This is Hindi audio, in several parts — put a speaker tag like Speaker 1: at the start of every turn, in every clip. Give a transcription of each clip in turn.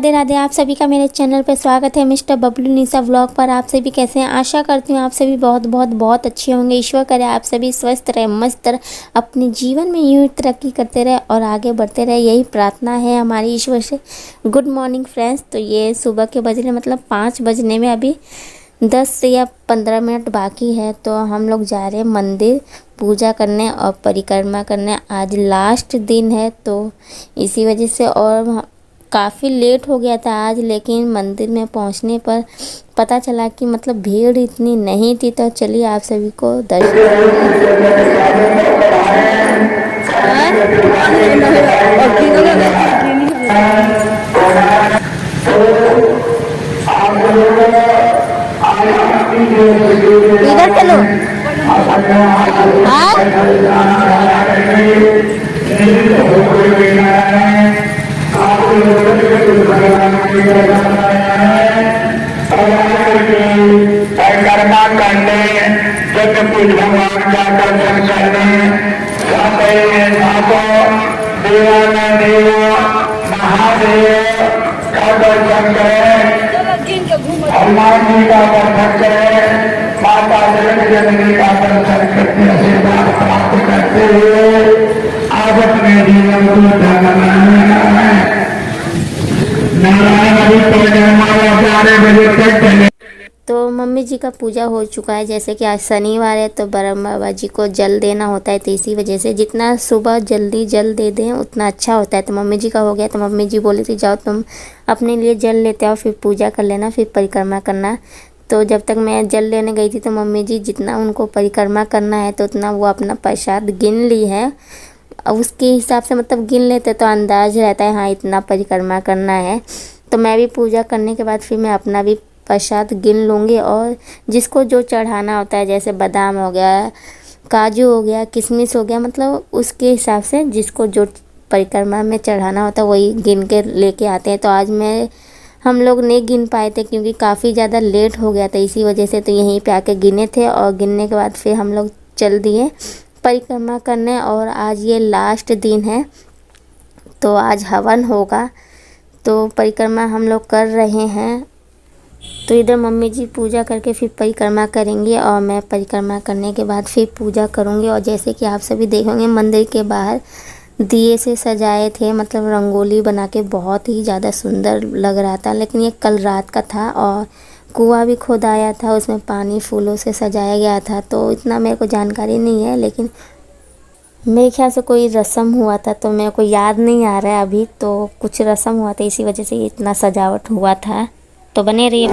Speaker 1: राधे राधे। आप सभी का मेरे चैनल पर स्वागत है मिस्टर बबलू निशा व्लॉग पर। आप सभी कैसे हैं? आशा करती हूँ आप सभी बहुत बहुत बहुत अच्छे होंगे। ईश्वर करे आप सभी स्वस्थ रहे, मस्त रहे, अपने जीवन में यूँ तरक्की करते रहे और आगे बढ़ते रहे, यही प्रार्थना है हमारी ईश्वर से। Good morning friends. तो ये सुबह के बज रहे मतलब 5 बजने में अभी 10 या 15 मिनट बाकी है। तो हम लोग जा रहे हैं मंदिर पूजा करने और परिक्रमा करने। आज लास्ट दिन है तो इसी वजह से और काफ़ी लेट हो गया था आज, लेकिन मंदिर में पहुंचने पर पता चला कि मतलब भीड़ इतनी नहीं थी। तो चलिए आप सभी को दर्शन इधर चलो।
Speaker 2: परिक्रमा करने यज्ञ पूज भगवान का दर्शन करने देव महादेव का दर्शन करें, हनुमान जी का दर्शन करें, माता जननी का दर्शन करके आशीर्वाद प्राप्त करते हुए आज अपने जीवन को धन्य है।
Speaker 1: तो मम्मी जी का पूजा हो चुका है। जैसे कि आज शनिवार है तो ब्रह्म बाबा जी को जल देना होता है, तो इसी वजह से जितना सुबह जल्दी जल दे दें उतना अच्छा होता है। तो मम्मी जी का हो गया तो मम्मी जी बोली थी जाओ तुम अपने लिए जल लेते आओ, फिर पूजा कर लेना, फिर परिक्रमा करना। तो जब तक मैं जल लेने गई थी तो मम्मी जी जितना उनको परिक्रमा करना है तो उतना वो अपना प्रसाद गिन ली है। उसके हिसाब से मतलब गिन लेते तो अंदाज रहता है हाँ इतना परिक्रमा करना है। तो मैं भी पूजा करने के बाद फिर मैं अपना भी प्रसाद गिन लूँगी और जिसको जो चढ़ाना होता है, जैसे बादाम हो गया, काजू हो गया, किशमिश हो गया, मतलब उसके हिसाब से जिसको जो परिक्रमा में चढ़ाना होता है वही गिन के लेके आते हैं। तो आज हम लोग नहीं गिन पाए थे क्योंकि काफ़ी ज़्यादा लेट हो गया था, इसी वजह से तो यहीं पे आके गिने थे और गिनने के बाद फिर हम लोग चल दिए परिक्रमा करने। और आज ये लास्ट दिन है तो आज हवन होगा, तो परिक्रमा हम लोग कर रहे हैं। तो इधर मम्मी जी पूजा करके फिर परिक्रमा करेंगे और मैं परिक्रमा करने के बाद फिर पूजा करूँगी। और जैसे कि आप सभी देखेंगे मंदिर के बाहर दिए से सजाए थे, मतलब रंगोली बना के बहुत ही ज़्यादा सुंदर लग रहा था। लेकिन ये कल रात का था और कुआं भी खोदाया था, उसमें पानी फूलों से सजाया गया था। तो इतना मेरे को जानकारी नहीं है, लेकिन मेरे ख्याल से कोई रस्म हुआ था तो मेरे को याद नहीं आ रहा है अभी। तो कुछ रस्म हुआ था इसी वजह से इतना सजावट हुआ था। तो बने रहिए।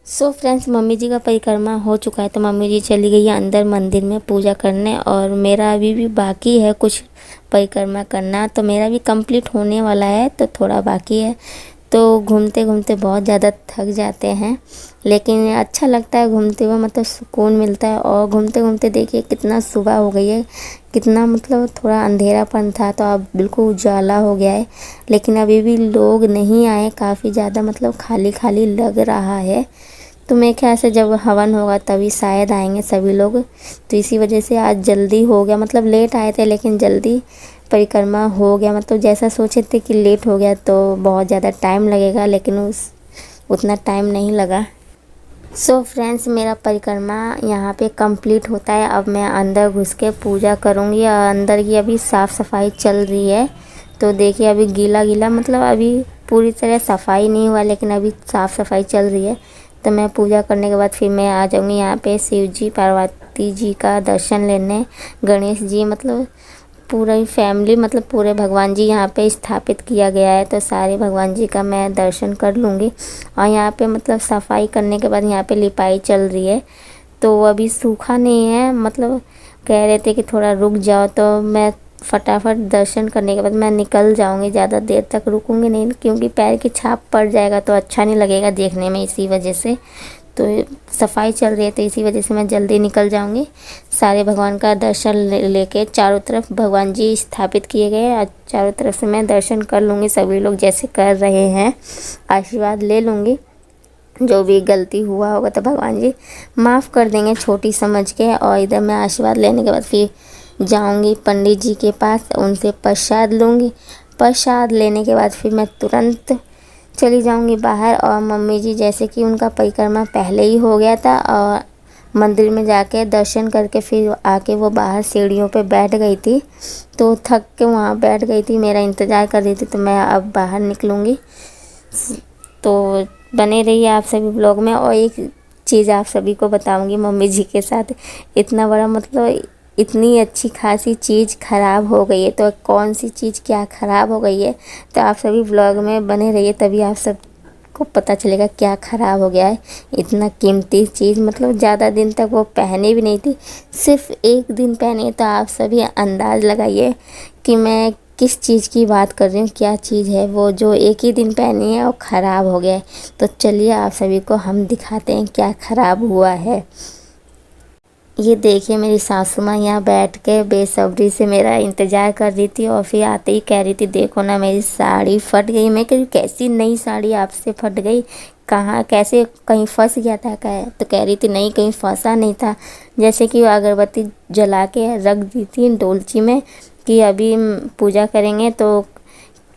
Speaker 1: सो फ्रेंड्स मम्मी जी का परिक्रमा हो चुका है तो मम्मी जी चली गई है अंदर मंदिर में पूजा करने। और मेरा अभी भी बाकी है कुछ परिक्रमा करना, तो मेरा भी कंप्लीट होने वाला है, तो थोड़ा बाकी है। तो घूमते घूमते बहुत ज़्यादा थक जाते हैं, लेकिन अच्छा लगता है घूमते हुए, मतलब सुकून मिलता है। और घूमते घूमते देखिए कितना सुबह हो गई है, कितना मतलब थोड़ा अंधेरापन था तो अब बिल्कुल उजाला हो गया है। लेकिन अभी भी लोग नहीं आए, काफ़ी ज़्यादा मतलब खाली खाली लग रहा है। तो मेरे ख्याल से जब हवन होगा तभी शायद आएंगे सभी लोग। तो इसी वजह से आज जल्दी हो गया, मतलब लेट आए थे लेकिन जल्दी परिक्रमा हो गया। मतलब जैसा सोचे थे कि लेट हो गया तो बहुत ज़्यादा टाइम लगेगा, लेकिन उतना टाइम नहीं लगा। सो फ्रेंड्स, मेरा परिक्रमा यहाँ पे कंप्लीट होता है। अब मैं अंदर घुस के पूजा करूँगी और अंदर की अभी साफ़ सफाई चल रही है। तो देखिए अभी गीला गीला, मतलब अभी पूरी तरह सफाई नहीं हुआ, लेकिन अभी साफ़ सफाई चल रही है। तो मैं पूजा करने के बाद फिर मैं आ जाऊँगी यहाँ पे शिव जी पार्वती जी का दर्शन लेने, गणेश जी, मतलब पूरी फैमिली, मतलब पूरे भगवान जी यहाँ पे स्थापित किया गया है। तो सारे भगवान जी का मैं दर्शन कर लूँगी। और यहाँ पे मतलब सफाई करने के बाद यहाँ पे लिपाई चल रही है, तो अभी सूखा नहीं है। मतलब कह रहे थे कि थोड़ा रुक जाओ, तो मैं फटाफट दर्शन करने के बाद मैं निकल जाऊँगी। ज़्यादा देर तक रुकूँगी नहीं, क्योंकि पैर की छाप पड़ जाएगा तो अच्छा नहीं लगेगा देखने में, इसी वजह से। तो सफाई चल रही है तो इसी वजह से मैं जल्दी निकल जाऊंगी। सारे भगवान का दर्शन लेके चारों तरफ भगवान जी स्थापित किए गए और चारों तरफ से मैं दर्शन कर लूँगी। सभी लोग जैसे कर रहे हैं आशीर्वाद ले लूँगी। जो भी गलती हुआ होगा तो भगवान जी माफ़ कर देंगे छोटी समझ के। और इधर मैं आशीर्वाद लेने के बाद फिर जाऊंगी पंडित जी के पास, उनसे प्रसाद लूँगी। प्रसाद लेने के बाद फिर मैं तुरंत चली जाऊंगी बाहर। और मम्मी जी जैसे कि उनका परिक्रमा पहले ही हो गया था और मंदिर में जाके दर्शन करके फिर आके वो बाहर सीढ़ियों पे बैठ गई थी, तो थक के वहाँ बैठ गई थी, मेरा इंतज़ार कर रही थी। तो मैं अब बाहर निकलूँगी। तो बने रहिए आप सभी ब्लॉग में। और एक चीज़ आप सभी को बताऊंगी, मम्मी जी के साथ इतना बड़ा, मतलब इतनी अच्छी खासी चीज़ ख़राब हो गई है। तो कौन सी चीज़ क्या ख़राब हो गई है, तो आप सभी ब्लॉग में बने रहिए, तभी आप सबको पता चलेगा क्या ख़राब हो गया है। इतना कीमती चीज़, मतलब ज़्यादा दिन तक वो पहने भी नहीं थी, सिर्फ एक दिन पहने। तो आप सभी अंदाज़ लगाइए कि मैं किस चीज़ की बात कर रही हूँ, क्या चीज़ है वो जो एक ही दिन पहनी है और ख़राब हो गया है। तो चलिए आप सभी को हम दिखाते हैं क्या ख़राब हुआ है। ये देखिए मेरी सासू माँ यहाँ बैठ के बेसब्री से मेरा इंतज़ार कर रही थी, और फिर आते ही कह रही थी देखो ना मेरी साड़ी फट गई। मैं कह कैसी नई साड़ी आपसे फट गई, कहाँ कैसे, कहीं फंस गया था क्या? तो कह रही थी नहीं, कहीं फंसा नहीं था, जैसे कि अगरबत्ती जला के रख दी थी डोलची में कि अभी पूजा करेंगे, तो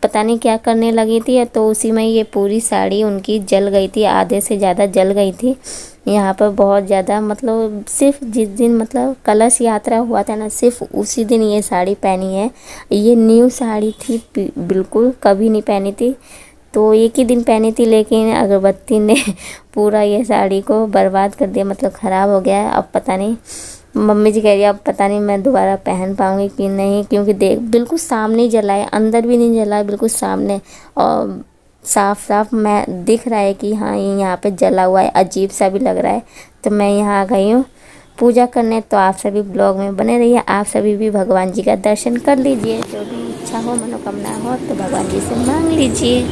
Speaker 1: पता नहीं क्या करने लगी थी। तो उसी में ये पूरी साड़ी उनकी जल गई थी, आधे से ज़्यादा जल गई थी। यहाँ पर बहुत ज़्यादा, मतलब सिर्फ जिस दिन मतलब कलश यात्रा हुआ था ना, सिर्फ उसी दिन ये साड़ी पहनी है। ये न्यू साड़ी थी, बिल्कुल कभी नहीं पहनी थी, तो एक ही दिन पहनी थी, लेकिन अगरबत्ती ने पूरा ये साड़ी को बर्बाद कर दिया, मतलब ख़राब हो गया है। अब पता नहीं, मम्मी जी कह रही है अब पता नहीं मैं दोबारा पहन पाऊँगी कि नहीं, क्योंकि देख बिल्कुल सामने जला है, अंदर भी नहीं जला है, बिल्कुल सामने और साफ साफ मैं दिख रहा है कि हाँ ये यहाँ पे जला हुआ है, अजीब सा भी लग रहा है। तो मैं यहाँ आ गई हूँ पूजा करने। तो आप सभी ब्लॉग में बने रहिए, आप सभी भी भगवान जी का दर्शन कर लीजिए। जो भी इच्छा हो, मनोकामना हो तो भगवान जी से मांग लीजिए।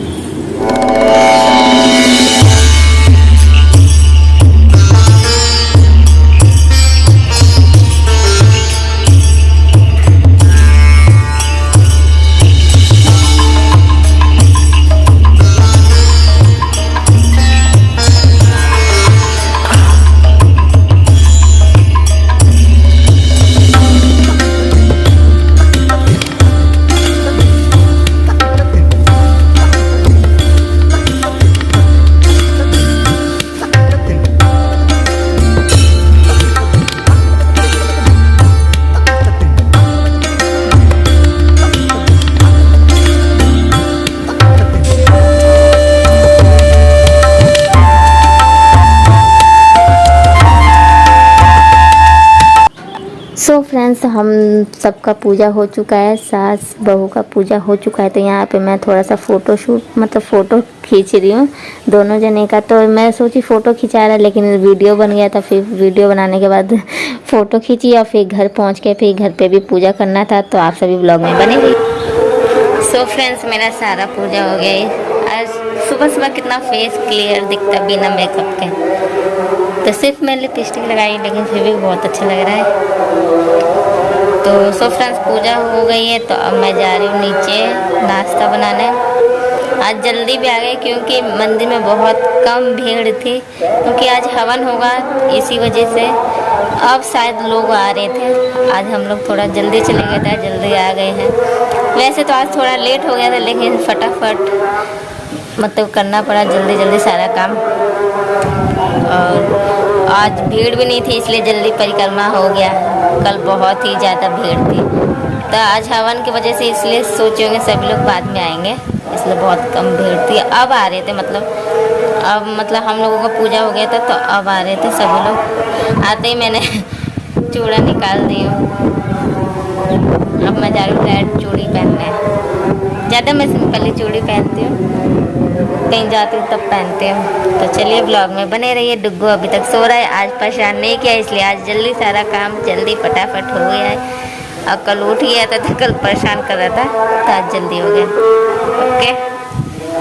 Speaker 1: सो फ्रेंड्स, हम सबका पूजा हो चुका है, सास बहू का पूजा हो चुका है। तो यहाँ पे मैं थोड़ा सा फ़ोटो शूट, मतलब फ़ोटो खींच रही हूँ दोनों जने का। तो मैं सोची फ़ोटो खिंचा रहा, लेकिन वीडियो बन गया था। फिर वीडियो बनाने के बाद फ़ोटो खींची और फिर घर पहुँच के फिर घर पे भी पूजा करना था। तो आप सभी ब्लॉग में बने रहिए। सो फ्रेंड्स, मेरा सारा पूजा हो गया है। आज सुबह सुबह कितना फेस क्लियर दिखता बिना मेकअप के। तो सिर्फ मैं लिपस्टिक लगाई लेकिन फिर भी बहुत अच्छा लग रहा है। तो सो फ्रेंड्स, पूजा हो गई है तो अब मैं जा रही हूँ नीचे नाश्ता बनाने। आज जल्दी भी आ गए क्योंकि मंदिर में बहुत कम भीड़ थी, क्योंकि आज हवन होगा, इसी वजह से अब शायद लोग आ रहे थे। आज हम लोग थोड़ा जल्दी चले गए थे, जल्दी आ गए हैं। वैसे तो आज थोड़ा लेट हो गया था लेकिन फटाफट मतलब करना पड़ा जल्दी जल्दी सारा काम। और आज भीड़ भी नहीं थी इसलिए जल्दी परिक्रमा हो गया। कल बहुत ही ज़्यादा भीड़ थी, तो आज हवन की वजह से इसलिए सोचे होंगे सभी लोग बाद में आएंगे, इसलिए बहुत कम भीड़ थी। अब आ रहे थे मतलब हम लोगों का पूजा हो गया था तो अब आ रहे थे सभी लोग। आते ही मैंने चूड़ा निकाल दी हूँ। अब मैं जा रही हूँ रेड चूड़ी पहनने। ज़्यादा मैं सिंपली चूड़ी पहनती हूँ, कहीं जाती हूँ तब पहनती हूँ। तो चलिए ब्लॉग में बने रहिए। डुग्गू अभी तक सो रहा है, आज परेशान नहीं किया इसलिए आज जल्दी सारा काम जल्दी फटाफट हो गया है। और कल उठ गया था तो कल परेशान कर रहा था तो आज जल्दी हो गया। ओके,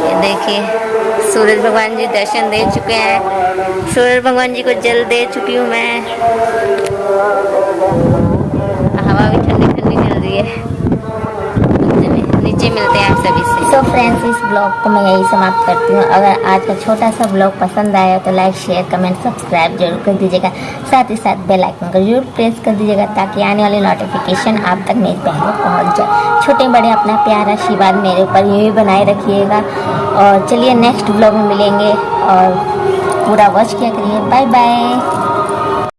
Speaker 1: ये देखिए सूरज भगवान जी दर्शन दे चुके हैं। सूरज भगवान जी को जल दे चुकी हूँ मैं। हवा भी ठंडी ठंडी चल रही है। नीचे मिलते हैं आप सभी से। सो फ्रेंड्स, इस ब्लॉग को मैं यही समाप्त करती हूँ। अगर आज का छोटा सा ब्लॉग पसंद आया तो लाइक शेयर कमेंट सब्सक्राइब जरूर कर दीजिएगा। साथ ही साथ बेल आइकन को जरूर प्रेस कर दीजिएगा ताकि आने वाली नोटिफिकेशन आप तक मेरे पहले पहुँच जाए। छोटे बड़े अपना प्यार आशीर्वाद मेरे ऊपर यूँ बनाए रखिएगा। और चलिए नेक्स्ट ब्लॉग में मिलेंगे और पूरा वॉच किया करिए। Bye bye.